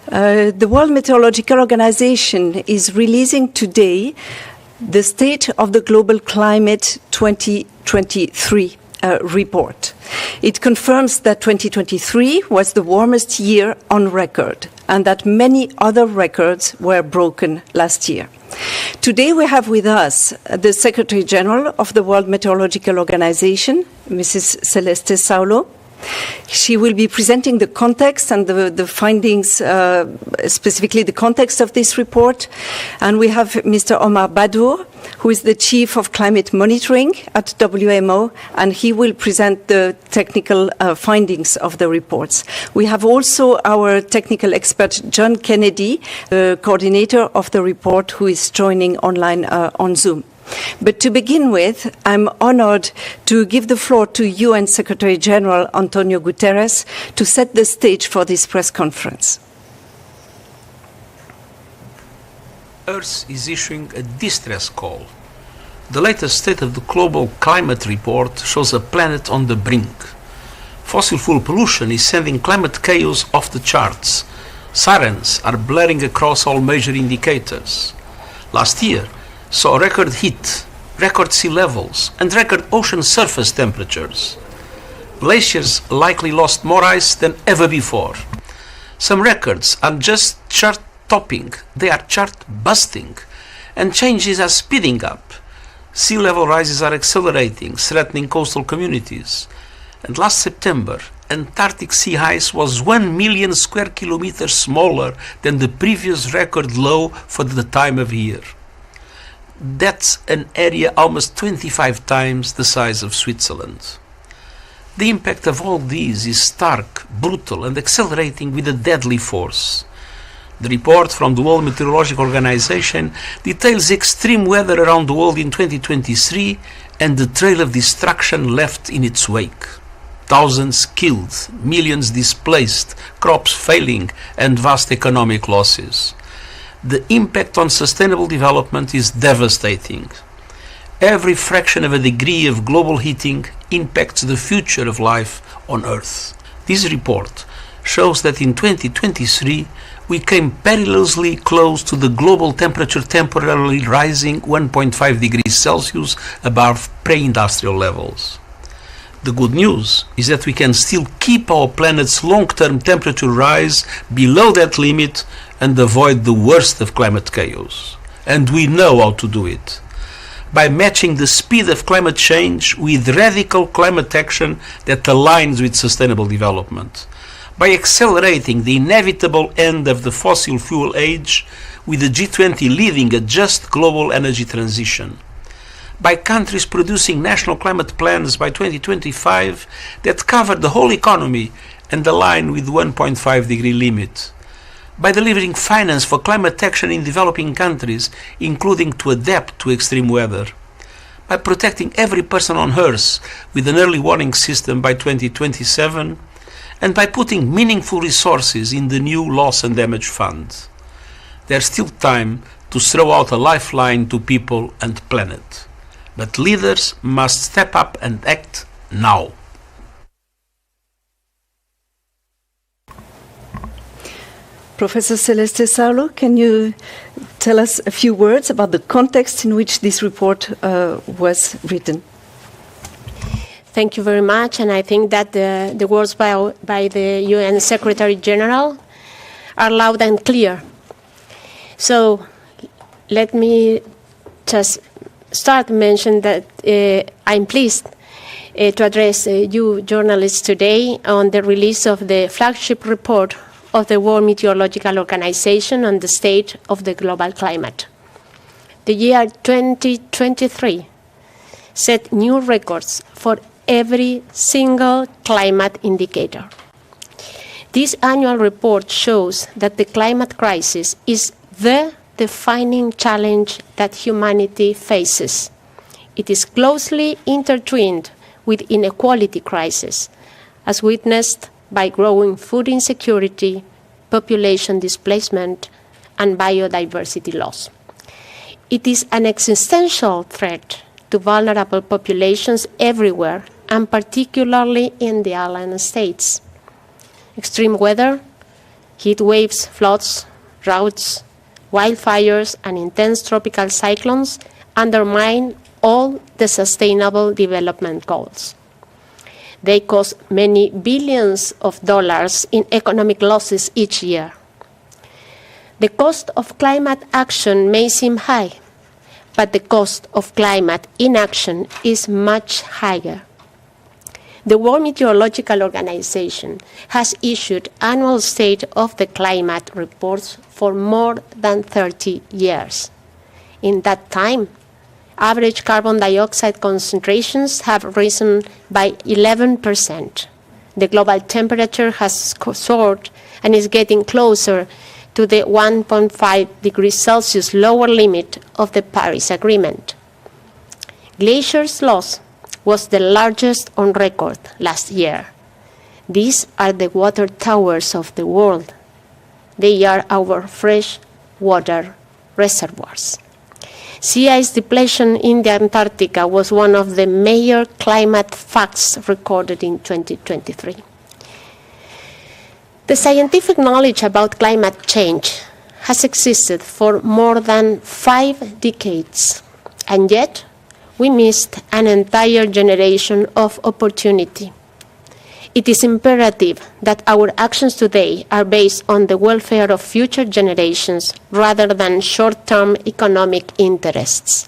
The World Meteorological Organization is releasing today the State of the Global Climate 2023 report. It confirms that 2023 was the warmest year on record and that many other records were broken last year. Today we have with us the Secretary General of the World Meteorological Organization, Mrs. Celeste Saulo. She will be presenting the context and the findings, specifically the context of this report. And we have Mr. Omar Badour, who is the Chief of Climate Monitoring at WMO, and he will present the technical findings of the reports. We have also our technical expert, John Kennedy, the coordinator of the report, who is joining online on Zoom. But to begin with, I'm honored to give the floor to UN Secretary General Antonio Guterres to set the stage for this press conference. Earth is issuing a distress call. The latest State of the Global Climate Report shows a planet on the brink. Fossil fuel pollution is sending climate chaos off the charts. Sirens are blaring across all major indicators. Last year saw record heat, record sea levels, and record ocean surface temperatures. Glaciers likely lost more ice than ever before. Some records are just chart-topping, they are chart-busting, and changes are speeding up. Sea level rises are accelerating, threatening coastal communities. And last September, Antarctic sea ice was 1 million square kilometers smaller than the previous record low for the time of year. That's an area almost 25 times the size of Switzerland. The impact of all these is stark, brutal, and accelerating with a deadly force. The report from the World Meteorological Organization details extreme weather around the world in 2023 and the trail of destruction left in its wake. Thousands killed, millions displaced, crops failing, and vast economic losses. The impact on sustainable development is devastating. Every fraction of a degree of global heating impacts the future of life on Earth. This report shows that in 2023 we came perilously close to the global temperature temporarily rising 1.5 degrees Celsius above pre-industrial levels. The good news is that we can still keep our planet's long-term temperature rise below that limit and avoid the worst of climate chaos. And we know how to do it. By matching the speed of climate change with radical climate action that aligns with sustainable development. By accelerating the inevitable end of the fossil fuel age with the G20 leading a just global energy transition. By countries producing national climate plans by 2025 that cover the whole economy and align with the 1.5 degree limit. By delivering finance for climate action in developing countries, including to adapt to extreme weather. By protecting every person on Earth with an early warning system by 2027, and by putting meaningful resources in the new Loss and Damage Fund. There's still time to throw out a lifeline to people and planet. But leaders must step up and act now. Professor Celeste Saulo, can you tell us a few words about the context in which this report was written? Thank you very much, and I think that the words by the UN Secretary General are loud and clear. So let me just start to mention that I'm pleased to address you journalists today on the release of the flagship report of the World Meteorological Organization on the state of the global climate. The year 2023 set new records for every single climate indicator. This annual report shows that the climate crisis is the defining challenge that humanity faces. It is closely intertwined with inequality crisis, as witnessed by growing food insecurity, population displacement, and biodiversity loss. It is an existential threat to vulnerable populations everywhere, and particularly in the island states. Extreme weather, Heat waves, floods, droughts, wildfires, and intense tropical cyclones undermine all the Sustainable Development Goals. They cause many billions of dollars in economic losses each year. The cost of climate action may seem high, but the cost of climate inaction is much higher. The World Meteorological Organization has issued annual State of the Climate reports for more than 30 years. In that time, average carbon dioxide concentrations have risen by 11%. The global temperature has soared and is getting closer to the 1.5 degrees Celsius lower limit of the Paris Agreement. Glaciers loss was the largest on record last year. These are the water towers of the world. They are our fresh water reservoirs. Sea ice depletion in the Antarctica was one of the major climate facts recorded in 2023. The scientific knowledge about climate change has existed for more than 5 decades, and yet we missed an entire generation of opportunity. It is imperative that our actions today are based on the welfare of future generations rather than short-term economic interests.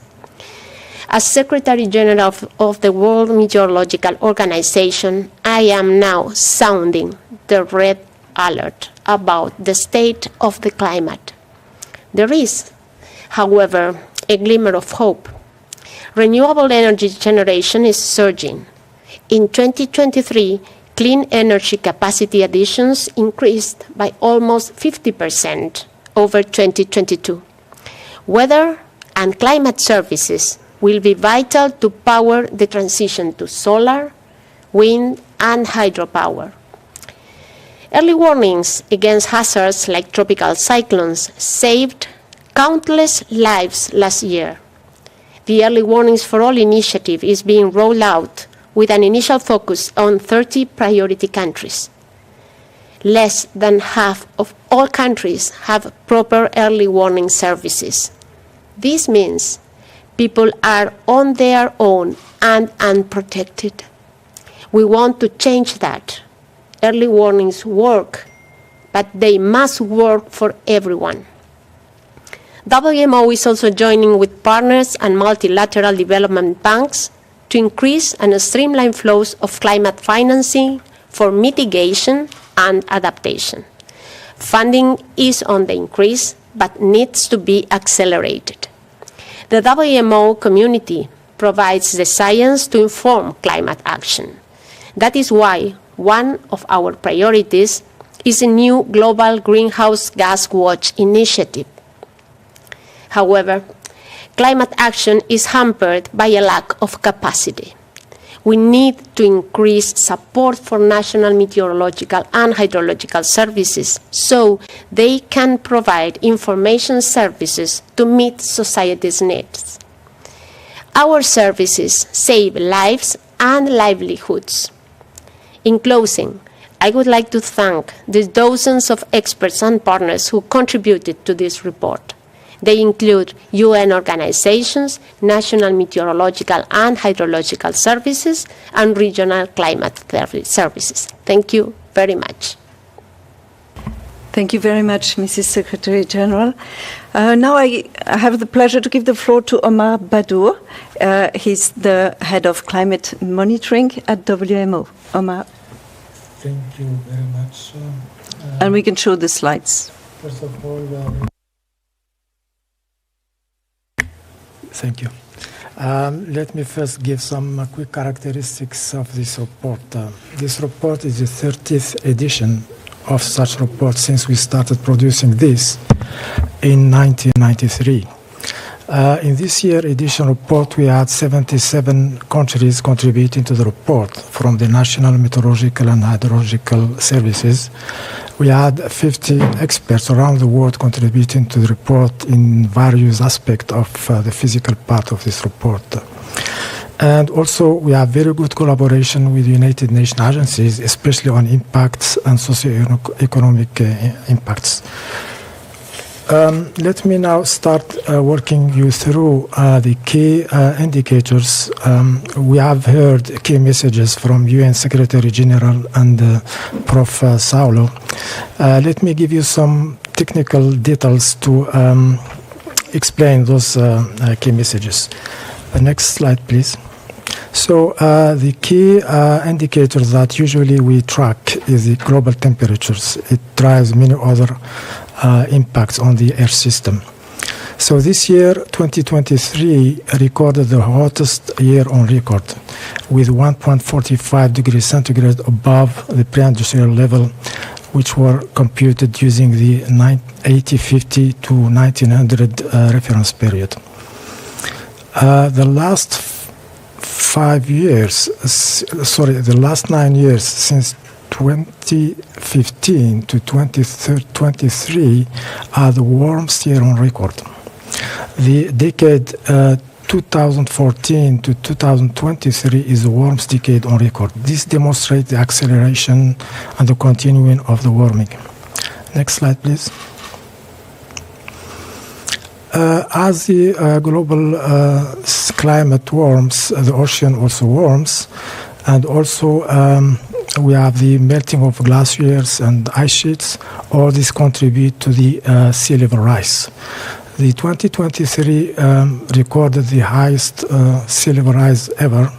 As Secretary General of the World Meteorological Organization, I am now sounding the red alert about the state of the climate. There is, however, a glimmer of hope. Renewable energy generation is surging. In 2023, clean energy capacity additions increased by almost 50% over 2022. Weather and climate services will be vital to power the transition to solar, wind, and hydropower. Early warnings against hazards like tropical cyclones saved countless lives last year. The Early Warnings for All initiative is being rolled out with an initial focus on 30 priority countries. Less than half of all countries have proper early warning services. This means people are on their own and unprotected. We want to change that. Early warnings work, but they must work for everyone. WMO is also joining with partners and multilateral development banks to increase and streamline flows of climate financing for mitigation and adaptation. Funding is on the increase, but needs to be accelerated. The WMO community provides the science to inform climate action. That is why one of our priorities is a new Global Greenhouse Gas Watch initiative. However, climate action is hampered by a lack of capacity. We need to increase support for national meteorological and hydrological services so they can provide information services to meet society's needs. Our services save lives and livelihoods. In closing, I would like to thank the dozens of experts and partners who contributed to this report. They include UN organizations, national meteorological and hydrological services, and regional climate services. Thank you very much. Thank you very much, Mrs. Secretary General. Now I have the pleasure to give the floor to Omar Badour. He's the head of climate monitoring at WMO. Omar. Thank you very much. And we can show the slides. First of all, thank you. Let me first give some quick characteristics of this report. This report is the 30th edition of such report since we started producing this in 1993. In this year edition report, we had 77 countries contributing to the report from the National Meteorological and Hydrological Services. We had 50 experts around the world contributing to the report in various aspects of the physical part of this report. And also, we have very good collaboration with United Nations agencies, especially on impacts and socio-economic impacts. Let me now start walking you through the key indicators. We have heard key messages from UN Secretary General and Prof. Saulo. Let me give you some technical details to explain those key messages. Next slide, please. So the key indicator that usually we track is the global temperatures. It drives many other impacts on the Earth system. So this year, 2023, recorded the hottest year on record, with 1.45 degrees centigrade above the pre-industrial level, which were computed using the 1850 to 1900 reference period. The last 9 years, since 2015 to 2023, are the warmest year on record. The decade 2014 to 2023 is the warmest decade on record. This demonstrates the acceleration and the continuing of the warming. Next slide, please. As the global climate warms, the ocean also warms, and also we have the melting of glaciers and ice sheets. All this contribute to the sea level rise. The 2023 recorded the highest sea level rise ever,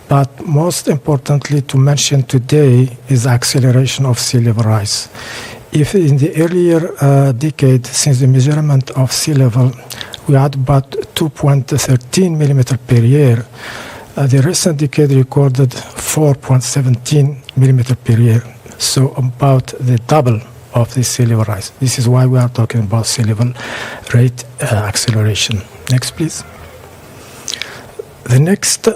but most importantly to mention today is the acceleration of sea level rise. If in the earlier decade, since the measurement of sea level, we had about 2.13 millimeter per year, the recent decade recorded 4.17 millimeter per year, so about the double of the sea level rise. This is why we are talking about sea level rate acceleration. Next, please. The next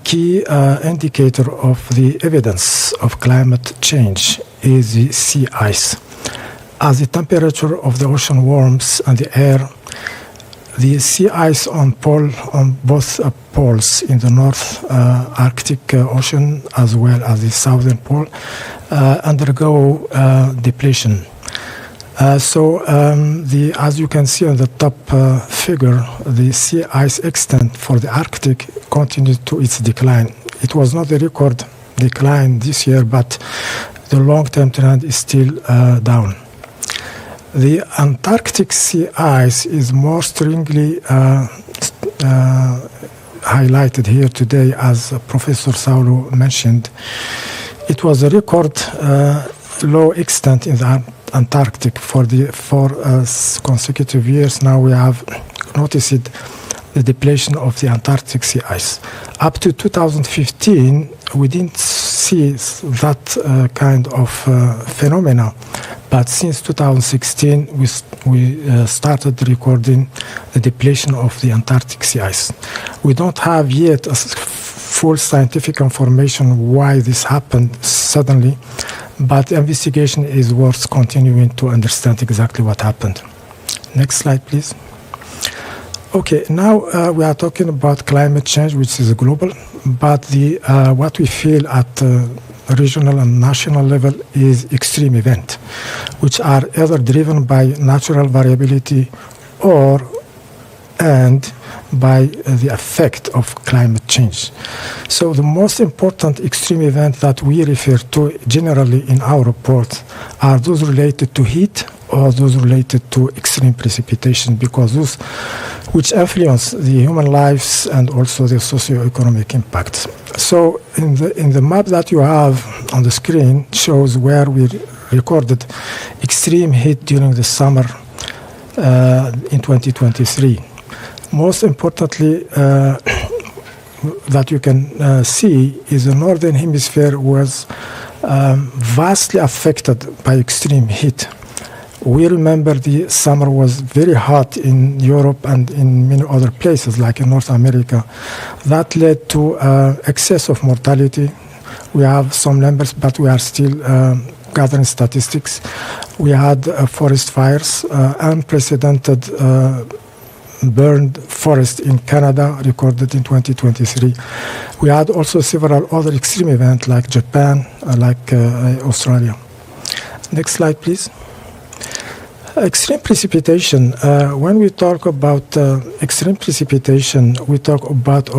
key indicator of the evidence of climate change is the sea ice. As the temperature of the ocean warms and the air, the sea ice on both poles in the North Arctic Ocean as well as the Southern Pole undergo depletion. As you can see on the top figure, the sea ice extent for the Arctic continued to its decline. It was not a record decline this year, but the long-term trend is still down. The Antarctic sea ice is more strongly highlighted here today, as Professor Saulo mentioned. It was a record low extent in the Antarctic for 4 consecutive years. Now we have noticed the depletion of the Antarctic sea ice. Up to 2015, we didn't see that kind of phenomena. But since 2016, we started recording the depletion of the Antarctic sea ice. We don't have yet a full scientific information why this happened suddenly, but the investigation is worth continuing to understand exactly what happened. Next slide, please. Okay, now we are talking about climate change, which is global, but what we feel at regional and national level is extreme event, which are either driven by natural variability and by the effect of climate change. So the most important extreme event that we refer to generally in our report are those related to heat or those related to extreme precipitation, because those which influence the human lives and also the socio-economic impacts. So in the map that you have on the screen shows where we recorded extreme heat during the summer in 2023. Most importantly, that you can see is the northern hemisphere was vastly affected by extreme heat. We remember the summer was very hot in Europe and in many other places, like in North America. That led to excess of mortality. We have some numbers, but we are still gathering statistics. We had forest fires, unprecedented burned forests in Canada recorded in 2023. We had also several other extreme events like Japan, like Australia. Next slide, please. Extreme precipitation. When we talk about extreme precipitation, we talk about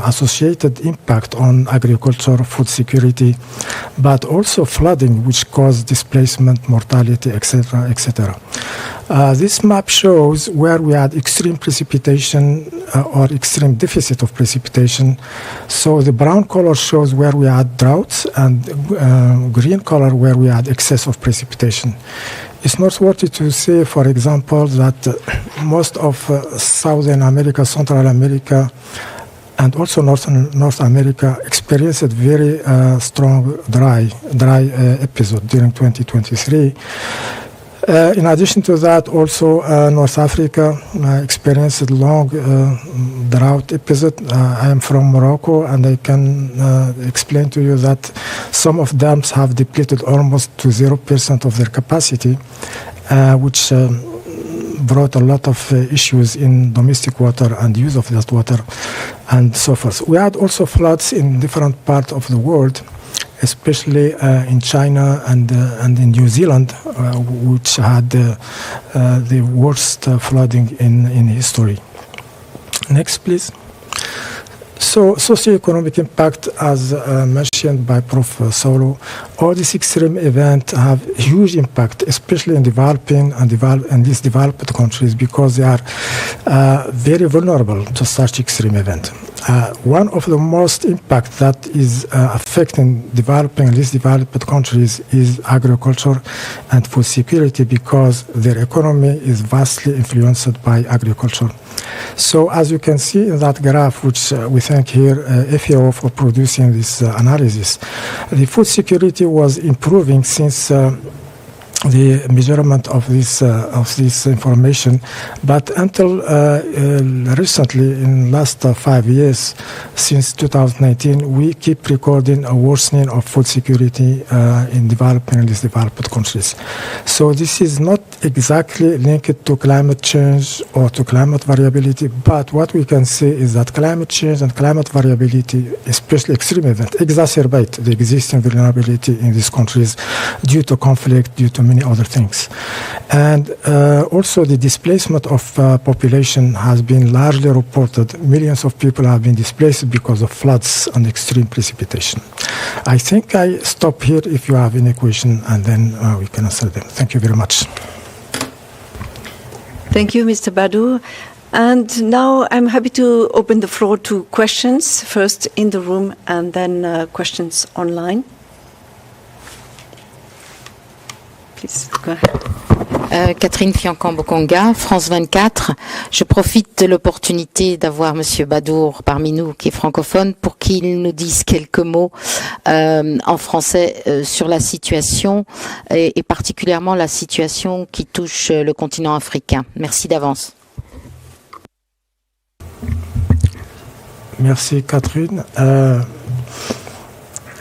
associated impact on agriculture, food security, but also flooding, which cause displacement, mortality, etc., etc. This map shows where we had extreme precipitation or extreme deficit of precipitation. So the brown color shows where we had droughts, and green color where we had excess of precipitation. It's noteworthy to say, for example, that most of Southern America, Central America, and also North America experienced a very strong dry episode during 2023. In addition to that, also North Africa experienced a long drought episode. I am from Morocco, and I can explain to you that some of dams have depleted almost to 0% of their capacity, which brought a lot of issues in domestic water and use of that water and so forth. We had also floods in different parts of the world, especially in China and in New Zealand, which had the worst flooding in history. Next, please. So, socioeconomic impact, as mentioned by Prof. Saulo, all these extreme events have huge impact, especially in developing and these developed countries, because they are very vulnerable to such extreme events. One of the most impact that is affecting developing and least developed countries is agriculture and food security, because their economy is vastly influenced by agriculture. So as you can see in that graph, which we thank here FAO for producing this analysis, the food security was improving since the measurement of this information, but until recently, in last 5 years, since 2019, we keep recording a worsening of food security in developing and least developed countries. So this is not exactly linked to climate change or to climate variability, but what we can say is that climate change and climate variability, especially extreme events, exacerbate the existing vulnerability in these countries due to conflict, due to many other things. And also the displacement of population has been largely reported. Millions of people have been displaced because of floods and extreme precipitation. I think I stop here if you have any question, and then we can answer them. Thank you very much. Thank you, Mr. Badou. And now I'm happy to open the floor to questions, first in the room and then questions online. Please, go ahead. Catherine Fiancambo-Conga, France 24. Je profite de l'opportunité d'avoir Monsieur Badour parmi nous, qui est francophone, pour qu'il nous dise quelques mots en français sur la situation et particulièrement la situation qui touche le continent africain. Merci d'avance. Merci Catherine.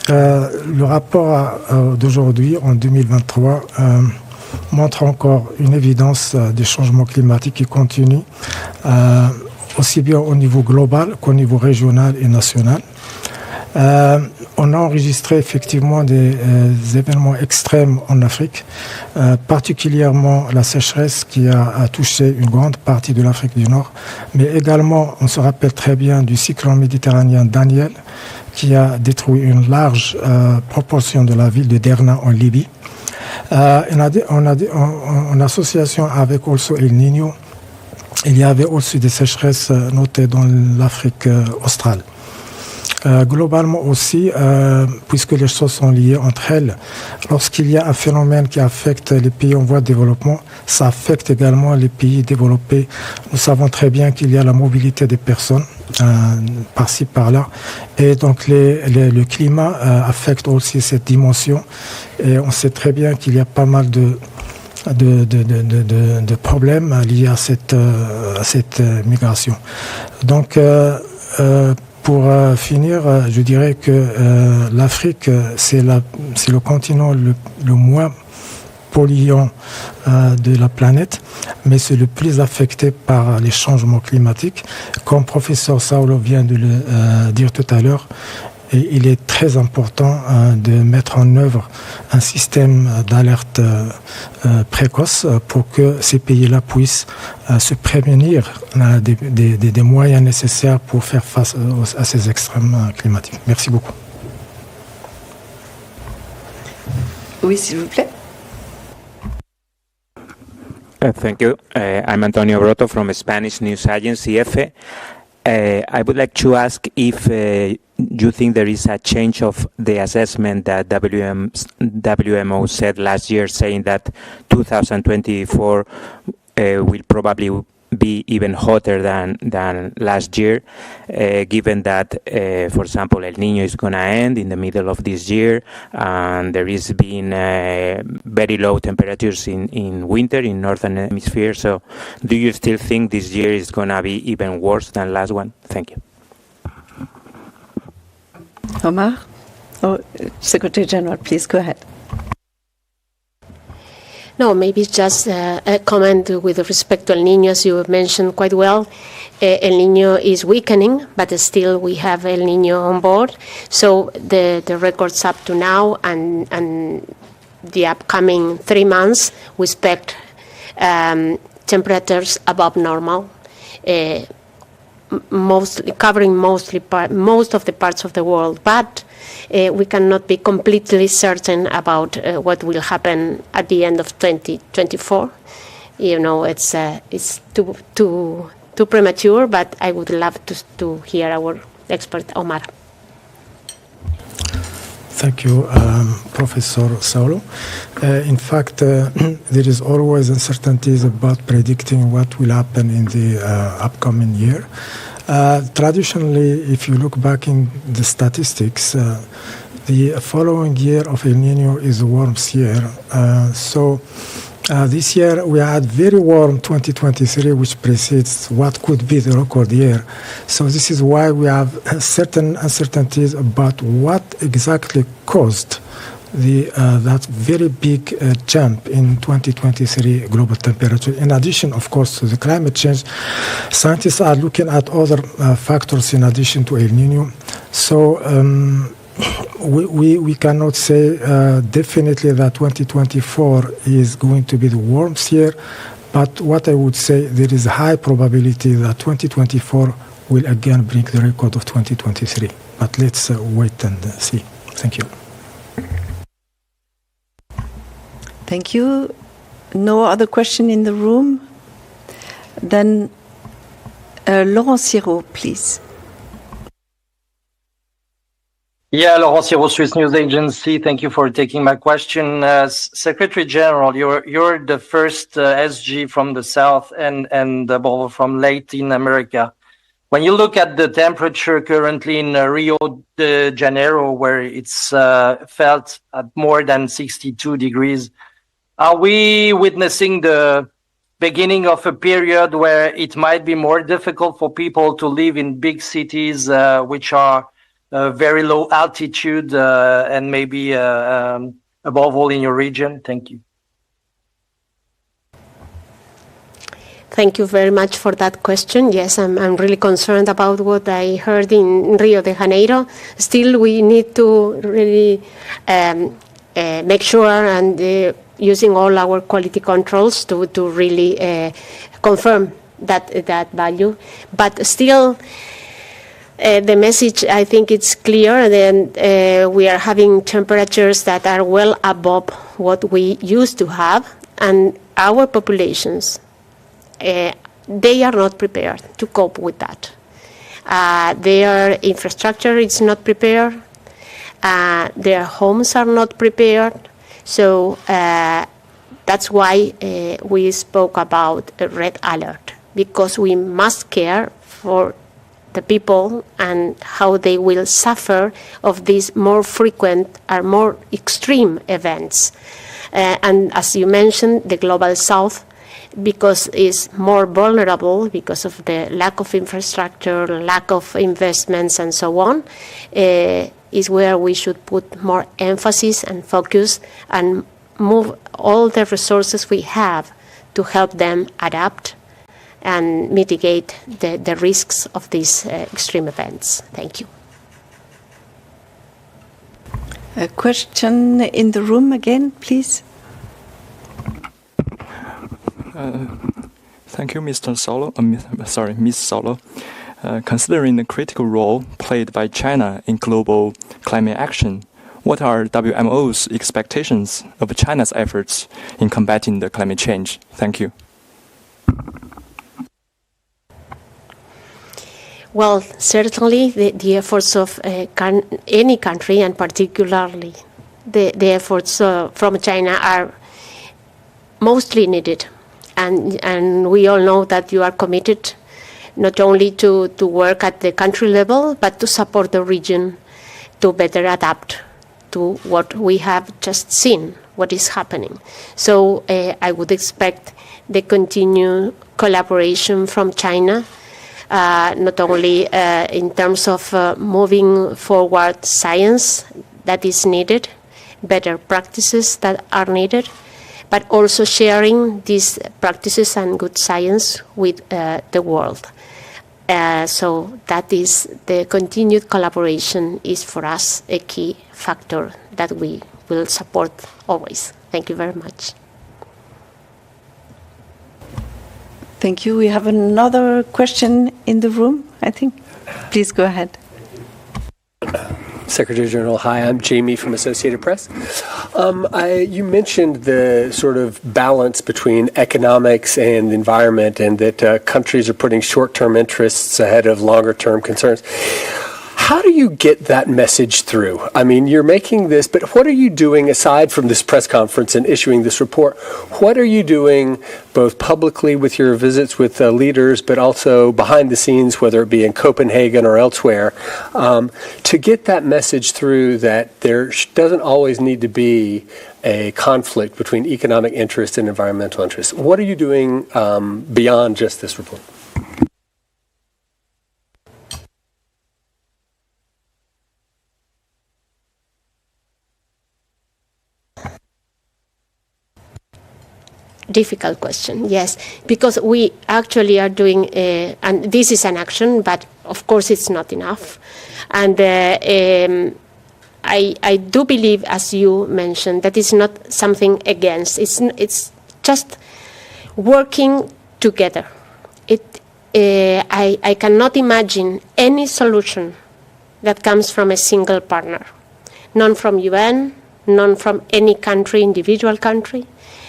Le rapport d'aujourd'hui, en 2023, montre encore une évidence des changements climatiques qui continuent, aussi bien au niveau global qu'au niveau régional et national. On a enregistré effectivement des événements extrêmes en Afrique, particulièrement la sécheresse qui a touché une grande partie de l'Afrique du Nord, mais également, on se rappelle très bien du cyclone méditerranéen Daniel, qui a détruit une large proportion de la ville de Derna en Libye. En association avec also El Niño, il y avait aussi des sécheresses notées dans l'Afrique australe. Globalement aussi, puisque les choses sont liées entre elles, lorsqu'il y a un phénomène qui affecte les pays en voie de développement, ça affecte également les pays développés. Nous savons très bien qu'il y a la mobilité des personnes par-ci, par-là, et donc le climat affecte aussi cette dimension, et on sait très bien qu'il y a pas mal de problèmes liés à cette migration. Donc, pour finir, je dirais que l'Afrique, c'est le continent le moins polluants de la planète, mais c'est le plus affecté par les changements climatiques. Comme professeur Saulo vient de le dire tout à l'heure, et il est très important de mettre en œuvre un système d'alerte précoce pour que ces pays-là puissent se prémunir des moyens nécessaires pour faire face à ces extrêmes climatiques. Merci beaucoup. Oui, s'il vous plaît. Thank you. I'm Antonio Broto from Spanish News Agency, EFE. I would like to ask if you think there is a change of the assessment that WMO said last year, saying that 2024 will probably be even hotter than last year, given that, for example, El Niño is going to end in the middle of this year, and there is been very low temperatures in winter in Northern Hemisphere. So do you still think this year is going to be even worse than last one? Thank you. Omar? Oh, Secretary General, please go ahead. No, maybe just a comment with respect to El Niño, as you mentioned quite well. El Niño is weakening, but still we have El Niño on board. So the records up to now and the upcoming 3 months, we expect temperatures above normal, covering most of the parts of the world. But we cannot be completely certain about what will happen at the end of 2024. You know, it's too premature, but I would love to hear our expert, Omar. Thank you, Professor Saulo. In fact, there is always uncertainties about predicting what will happen in the upcoming year. Traditionally, if you look back in the statistics, the following year of El Niño is the warmest year. So this year we had very warm 2023, which precedes what could be the record year. So this is why we have certain uncertainties about what exactly caused that very big jump in 2023 global temperature. In addition, of course, to the climate change, scientists are looking at other factors in addition to El Niño. So we cannot say definitely that 2024 is going to be the warmest year, but what I would say, there is a high probability that 2024 will again break the record of 2023. But let's wait and see. Thank you. Thank you. No other question in the room? Then Laurent Siro, please. Yeah, Laurent Siro, Swiss News Agency. Thank you for taking my question. Secretary General, you're the first SG from the South and from Latin America. When you look at the temperature currently in Rio de Janeiro, where it's felt at more than 62 degrees, are we witnessing the beginning of a period where it might be more difficult for people to live in big cities, which are very low altitude and maybe above all in your region? Thank you. Thank you very much for that question. Yes, I'm really concerned about what I heard in Rio de Janeiro. Still, we need to really make sure and using all our quality controls to really confirm that value. But still, the message, I think it's clear that we are having temperatures that are well above what we used to have, and our populations, they are not prepared to cope with that. Their infrastructure is not prepared. Their homes are not prepared. So that's why we spoke about a red alert, because we must care for the people and how they will suffer of these more frequent or more extreme events. And as you mentioned, the Global South, because it's more vulnerable because of the lack of infrastructure, lack of investments, and so on, is where we should put more emphasis and focus and move all the resources we have to help them adapt and mitigate the risks of these extreme events. Thank you. A question in the room again, please. Thank you, Mr. Solo. Ms. Solo. Considering the critical role played by China in global climate action, what are WMO's expectations of China's efforts in combating the climate change? Thank you. Well, certainly the efforts of any country, and particularly the efforts from China, are mostly needed. And we all know that you are committed not only to work at the country level, but to support the region to better adapt to what we have just seen, what is happening. So I would expect the continued collaboration from China, not only in terms of moving forward science that is needed, better practices that are needed, but also sharing these practices and good science with the world. So that is the continued collaboration is for us a key factor that we will support always. Thank you very much. Thank you. We have another question in the room, I think. Please go ahead. Secretary General, hi, I'm Jamie from Associated Press. You mentioned the sort of balance between economics and environment, and that countries are putting short-term interests ahead of longer-term concerns. How do you get that message through? I mean, you're making this, but what are you doing aside from this press conference and issuing this report? What are you doing both publicly with your visits with leaders, but also behind the scenes, whether it be in Copenhagen or elsewhere, to get that message through that there doesn't always need to be a conflict between economic interest and environmental interest? What are you doing beyond just this report? Difficult question, yes, because we actually are doing, and this is an action, but of course it's not enough. And I do believe, as you mentioned, that it's not something against. It's just working together. I cannot imagine any solution that comes from a single partner, none from UN, none from any country, individual country,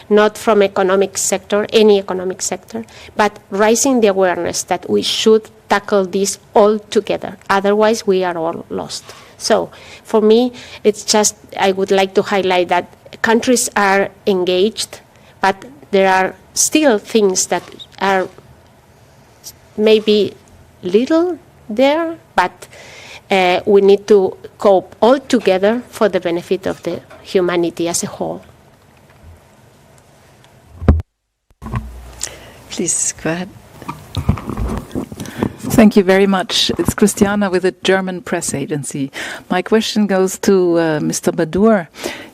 not from economic sector, any economic sector, but raising the awareness that we should tackle this all together. Otherwise, we are all lost. So, for me, it's just, I would like to highlight that countries are engaged, but there are still things that are maybe little there, but we need to cope all together for the benefit of the humanity as a whole. Please go ahead. Thank you very much. It's Christiana with the German press agency. My question goes to Mr. Badur.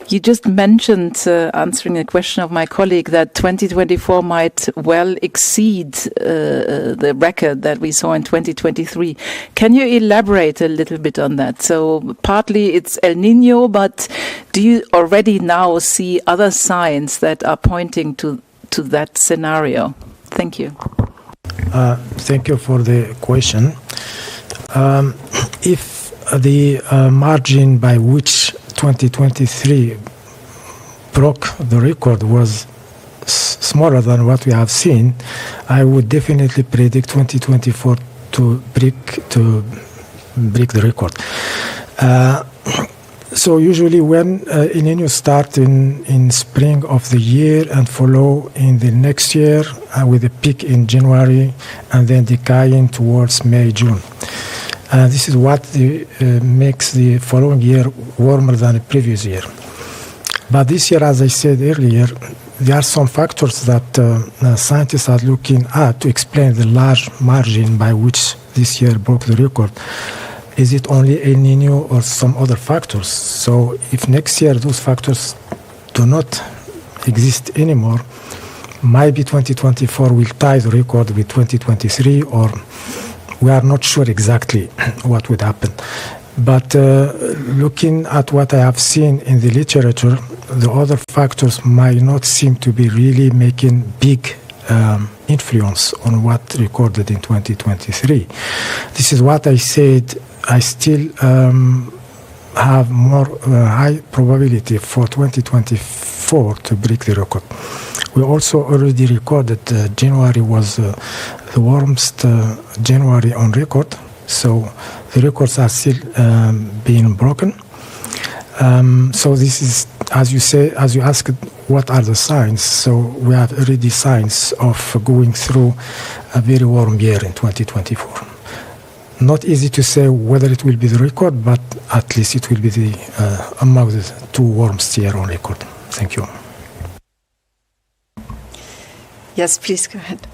You just mentioned, answering a question of my colleague, that 2024 might well exceed the record that we saw in 2023. Can you elaborate a little bit on that? So partly it's El Nino, but do you already now see other signs that are pointing to that scenario? Thank you. Thank you for the question. If the margin by which 2023 broke the record was smaller than what we have seen, I would definitely predict 2024 to break the record. So usually when El Nino start in spring of the year and follow in the next year with a peak in January and then decaying towards May, June. This is what makes the following year warmer than the previous year. But this year, as I said earlier, there are some factors that scientists are looking at to explain the large margin by which this year broke the record. Is it only El Nino or some other factors? So if next year those factors do not exist anymore. Maybe 2024 will tie the record with 2023, or we are not sure exactly what would happen. But looking at what I have seen in the literature, the other factors might not seem to be really making big influence on what recorded in 2023. This is what I said. I still have more high probability for 2024 to break the record. We also already recorded January was the warmest January on record, so the records are still being broken. So this is, as you say, as you asked, what are the signs? So we have already signs of going through a very warm year in 2024. Not easy to say whether it will be the record, but at least it will be the among the two warmest year on record. Thank you. Yes, please go ahead.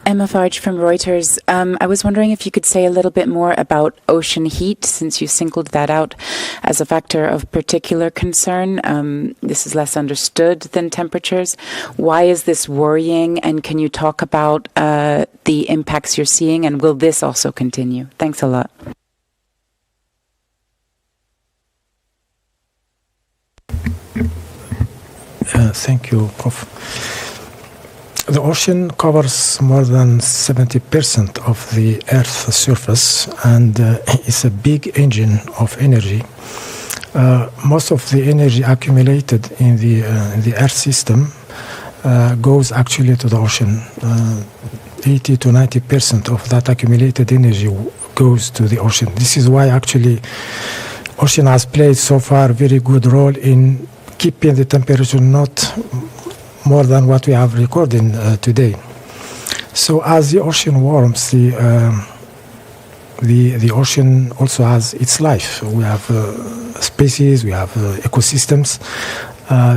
Emma Farge from Reuters. I was wondering if you could say a little bit more about ocean heat, since you singled that out as a factor of particular concern. This is less understood than temperatures. Why is this worrying? And can you talk about the impacts you're seeing? And will this also continue? Thanks a lot. Thank you, Prof. The ocean covers more than 70% of the Earth's surface, and it's a big engine of energy. Most of the energy accumulated in the Earth system goes actually to the ocean. 80 to 90% of that accumulated energy goes to the ocean. This is why actually ocean has played so far a very good role in keeping the temperature not more than what we have recorded today. So as the ocean warms, the ocean also has its life. We have species, we have ecosystems.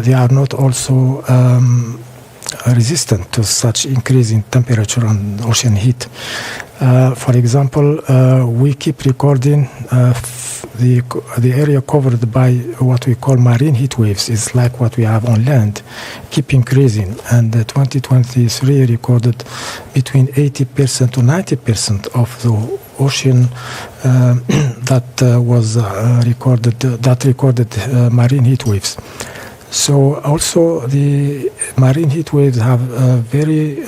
They are not also resistant to such increase in temperature and ocean heat. For example, we keep recording the area covered by what we call marine heat waves is like what we have on land, keep increasing. And 2023 recorded between 80% to 90% of the ocean that was recorded marine heat waves. So also the marine heat waves have a very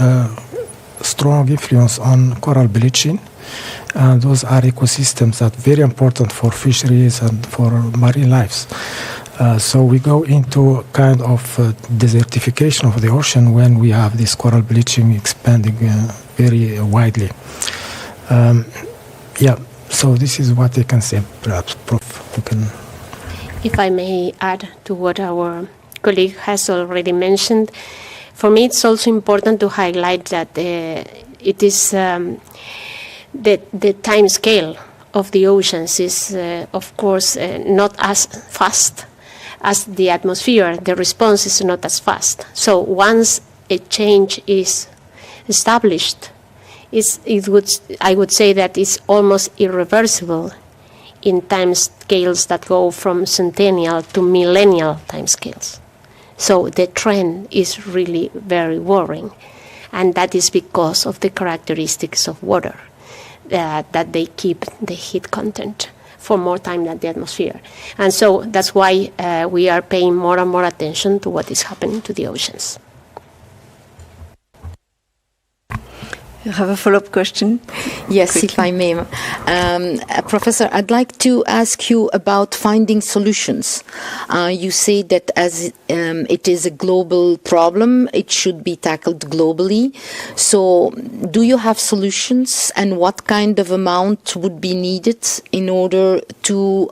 strong influence on coral bleaching. And those are ecosystems that are very important for fisheries and for marine lives. So we go into kind of desertification of the ocean when we have this coral bleaching expanding very widely. So this is what I can say. Perhaps, Prof, you can. If I may add to what our colleague has already mentioned, for me it's also important to highlight that it is the time scale of the oceans is, of course, not as fast as the atmosphere. The response is not as fast. So once a change is established, I would say that it's almost irreversible in time scales that go from centennial to millennial time scales. So the trend is really very worrying, and that is because of the characteristics of water, that they keep the heat content for more time than the atmosphere. And so that's why we are paying more and more attention to what is happening to the oceans. You have a follow-up question? Yes, Quickly. if I may. Professor, I'd like to ask you about finding solutions. You say that as it is a global problem, it should be tackled globally. So do you have solutions, and what kind of amount would be needed in order to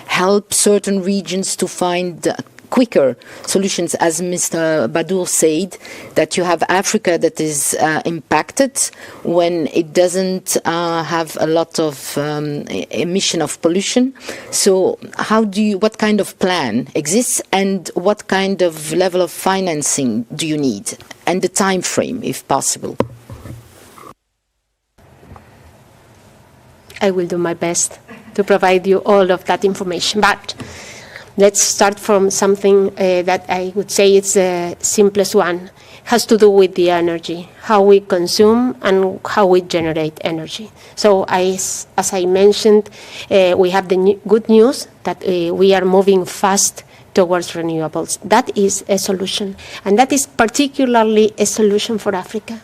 help certain regions to find quicker solutions? As Mr. Badour said, that you have Africa that is impacted when it doesn't have a lot of emission of pollution. So what kind of plan exists, and what kind of level of financing do you need, and the time frame, if possible? I will do my best to provide you all of that information. But Let's start from something that I would say is the simplest one. Has to do with the energy, how we consume and how we generate energy. So as I mentioned, we have the good news that we are moving fast towards renewables. That is a solution. And that is particularly a solution for Africa,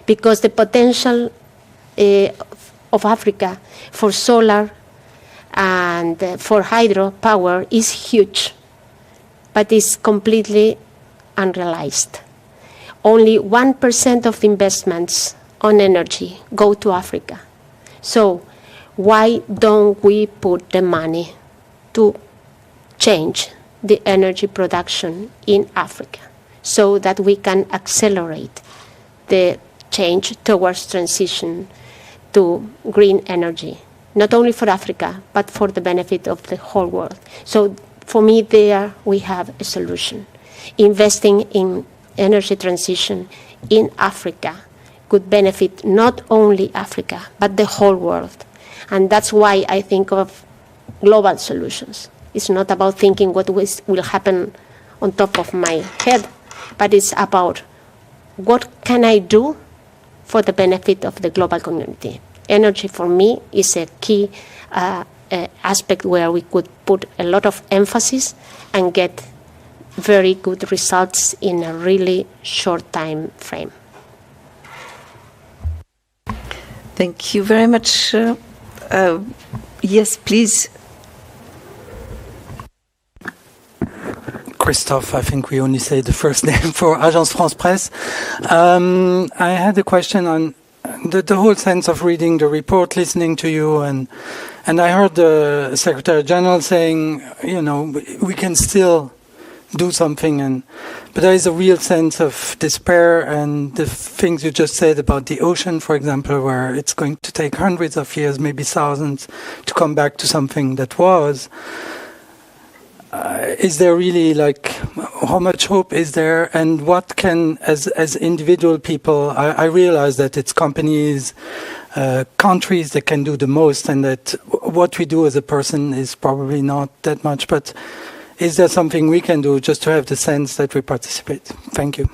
because the potential of Africa for solar and for hydropower is huge, but is completely unrealized. Only 1% of the investments on energy go to Africa. So why don't we put the money to change the energy production in Africa so that we can accelerate the change towards transition to green energy, not only for Africa, but for the benefit of the whole world? So for me, there we have a solution. Investing in energy transition in Africa could benefit not only Africa, but the whole world. And that's why I think of global solutions. It's not about thinking what will happen on top of my head, but it's about what can I do for the benefit of the global community. Energy for me is a key aspect where we could put a lot of emphasis and get very good results in a really short time frame. Thank you very much. Yes, please. Christophe, I think we only say the first name for Agence France Presse. I had a question on the whole sense of reading the report, listening to you, and I heard the Secretary General saying, we can still do something, but there is a real sense of despair, and the things you just said about the ocean, for example, where it's going to take hundreds of years, maybe thousands, to come back to something that was. Is there really, how much hope is there, and what can, as individual people, I realize that it's companies, countries that can do the most, and that what we do as a person is probably not that much, but is there something we can do just to have the sense that we participate? Thank you.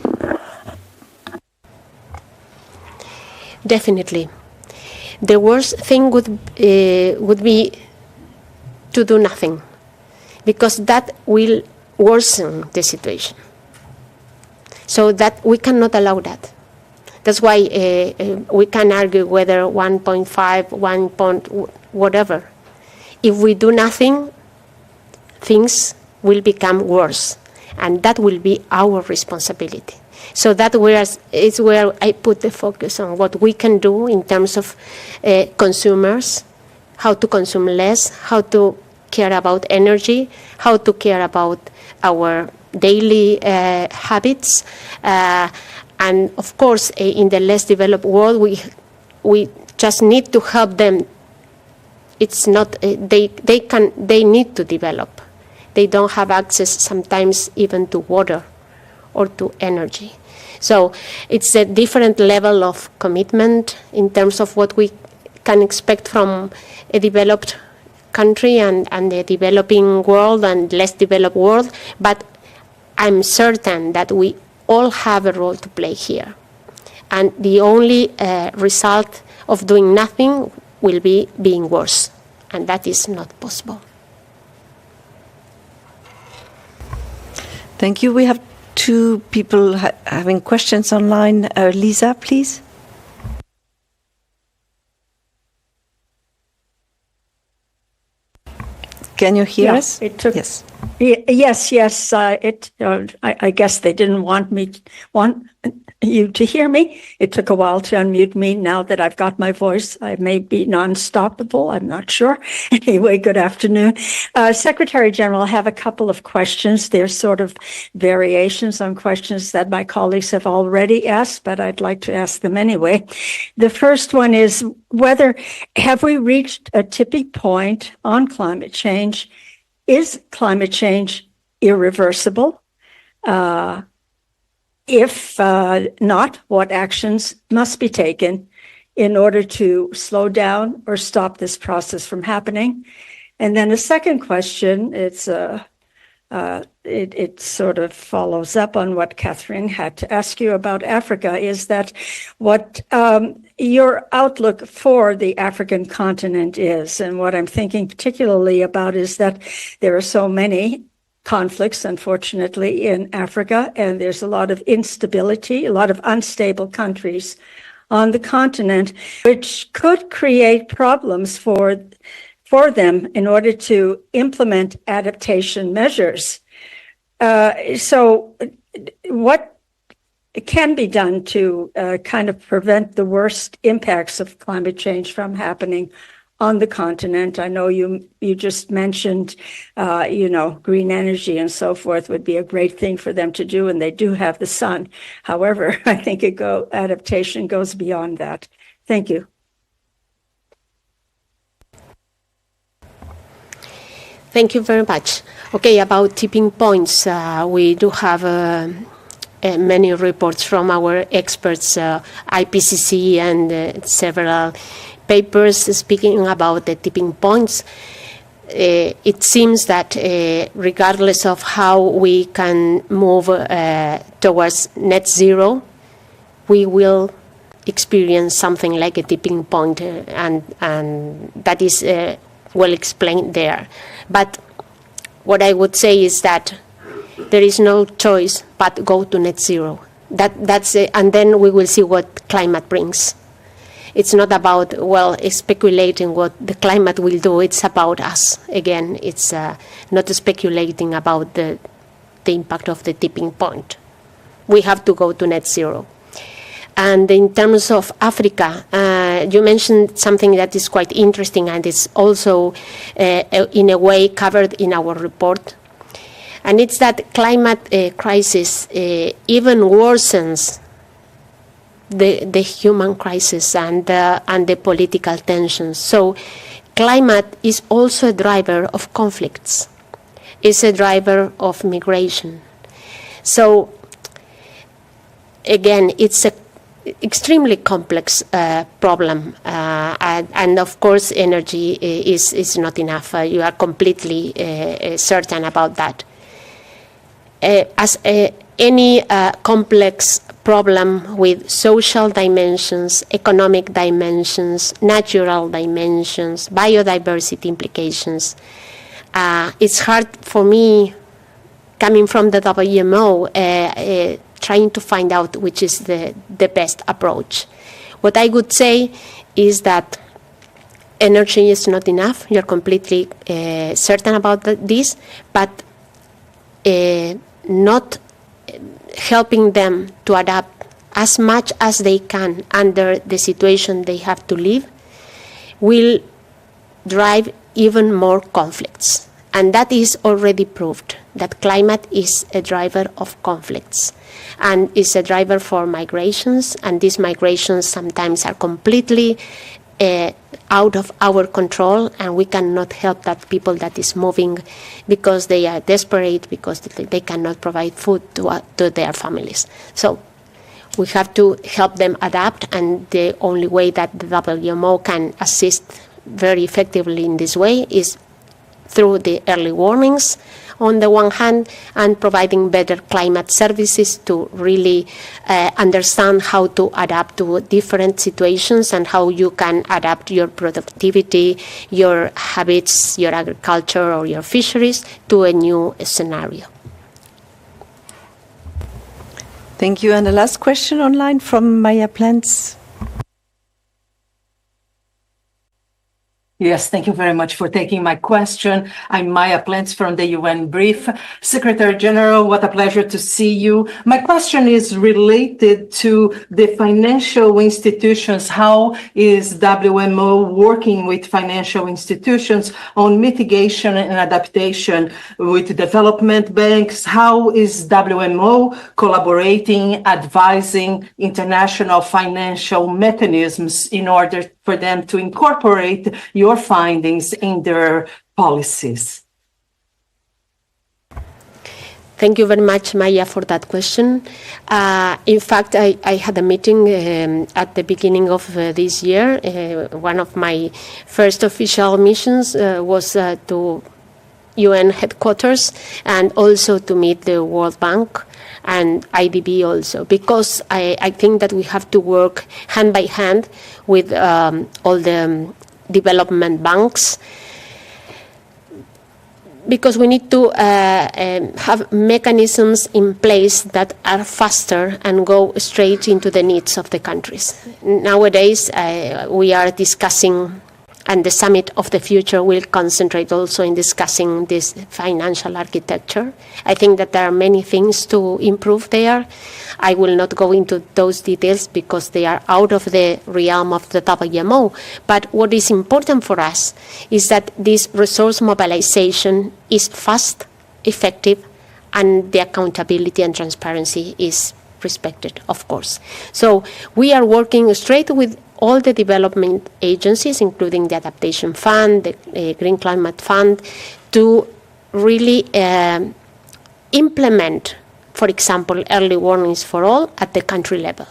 Definitely. The worst thing would be to do nothing, because that will worsen the situation. So that we cannot allow that. That's why we can argue whether 1.5, 1 point, whatever. If we do nothing, things will become worse, and that will be our responsibility. So that is where I put the focus on what we can do in terms of consumers, how to consume less, how to care about energy, how to care about our daily habits, and of course, in the less developed world, we just need to help them. It's not they need to develop. They don't have access sometimes even to water or to energy. So it's a different level of commitment in terms of what we can expect from a developed country and the developing world and less developed world. But I'm certain that we all have a role to play here. And the only result of doing nothing will be being worse. And that is not possible. Thank you. We have two people having questions online. Lisa, please. Can you hear us? It took, yes. Yes. I guess they didn't want you to hear me. It took a while to unmute me. Now that I've got my voice, I may be non-stoppable. I'm not sure. Anyway, good afternoon. Secretary General, I have a couple of questions. They're sort of variations on questions that my colleagues have already asked, but I'd like to ask them anyway. The first one is have we reached a tipping point on climate change? Is climate change irreversible? If not, what actions must be taken in order to slow down or stop this process from happening? And then a second question, it's it sort of follows up on what Catherine had to ask you about Africa, is that what your outlook for the African continent is. And what I'm thinking particularly about is that there are so many conflicts, unfortunately, in Africa, and there's a lot of instability, a lot of unstable countries on the continent, which could create problems for them in order to implement adaptation measures. So what can be done to kind of prevent the worst impacts of climate change from happening on the continent? I know you just mentioned, green energy and so forth would be a great thing for them to do, and they do have the sun. However, I think adaptation goes beyond that. Thank you. Thank you very much. Okay, about tipping points, we do have many reports from our experts, IPCC and several papers speaking about the tipping points. It seems that regardless of how we can move towards net zero, we will experience something like a tipping point, and that is well explained there. But what I would say is that there is no choice but go to net zero. That's it, and then we will see what climate brings. It's not about, speculating what the climate will do. It's about us. Again, it's not speculating about the impact of the tipping point. We have to go to net zero. And in terms of Africa, you mentioned something that is quite interesting, and it's also in a way covered in our report. And it's that climate crisis even worsens the human crisis and the political tensions. So climate is also a driver of conflicts. It's a driver of migration. So again, it's a extremely complex problem, and of course energy is not enough. You are completely certain about that. As any complex problem with social dimensions, economic dimensions, natural dimensions, biodiversity implications, it's hard for me, coming from the WMO, trying to find out which is the best approach. What I would say is that energy is not enough. You're completely certain about this, but not helping them to adapt as much as they can under the situation they have to live will drive even more conflicts. And that is already proved, that climate is a driver of conflicts and is a driver for migrations, and these migrations sometimes are completely out of our control, and we cannot help that people that is moving because they are desperate, because they cannot provide food to their families. So we have to help them adapt, and the only way that the WMO can assist very effectively in this way is through the early warnings on the one hand, and providing better climate services to really understand how to adapt to different situations and how you can adapt your productivity, your habits, your agriculture or your fisheries to a new scenario. Thank you. And the last question online from Maya Plants. Yes, thank you very much for taking my question. I'm Maya Plants from the UN Brief. Secretary General, what a pleasure to see you. My question is related to the financial institutions. How is WMO working with financial institutions on mitigation and adaptation with development banks? How is WMO collaborating, advising international financial mechanisms in order for them to incorporate your findings in their policies? Thank you very much, Maya, for that question. In fact, I had a meeting at the beginning of this year. One of my first official missions was to UN headquarters and also to meet the World Bank and IDB also, because I think that we have to work hand by hand with all the development banks, because we need to have mechanisms in place that are faster and go straight into the needs of the countries. Nowadays, we are discussing, and the Summit of the Future will concentrate also in discussing this financial architecture. I think that there are many things to improve there. I will not go into those details because they are out of the realm of the WMO. But what is important for us is that this resource mobilization is fast, effective, and the accountability and transparency is respected, of course. So we are working straight with all the development agencies, including the Adaptation Fund, the Green Climate Fund, to really implement, for example, early warnings for all at the country level.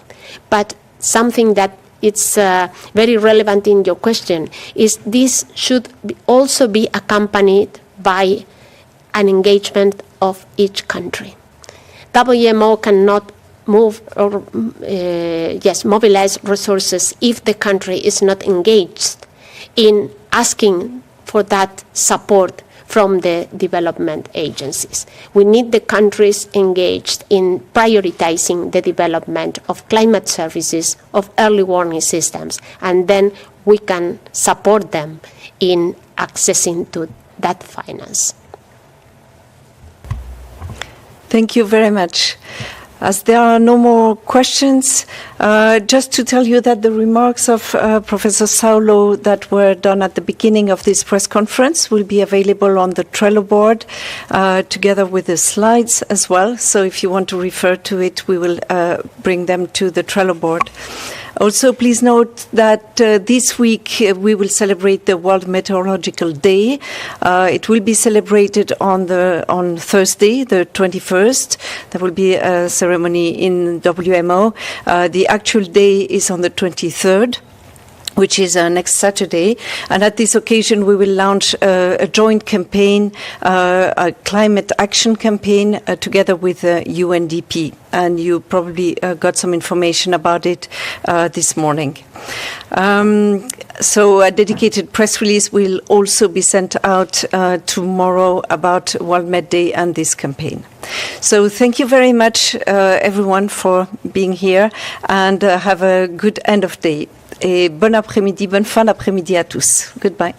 But something that it's very relevant in your question is this should also be accompanied by an engagement of each country. WMO cannot mobilize resources if the country is not engaged in asking for that support from the development agencies. We need the countries engaged in prioritizing the development of climate services, of early warning systems, and then we can support them in accessing to that finance. Thank you very much. As there are no more questions, just to tell you that the remarks of Professor Saulo that were done at the beginning of this press conference will be available on the Trello board, together with the slides as well. So if you want to refer to it, we will bring them to the Trello board. Also, please note that this week we will celebrate the World Meteorological Day. It will be celebrated on Thursday, the 21st. There will be a ceremony in WMO. The actual day is on the 23rd. Which is next Saturday. And at this occasion, we will launch a joint campaign, a climate action campaign, together with UNDP. And you probably got some information about it this morning. So a dedicated press release will also be sent out tomorrow about World Med Day and this campaign. So thank you very much, everyone, for being here, and have a good end of day. Et bon après-midi, bonne fin d'après-midi à tous. Goodbye.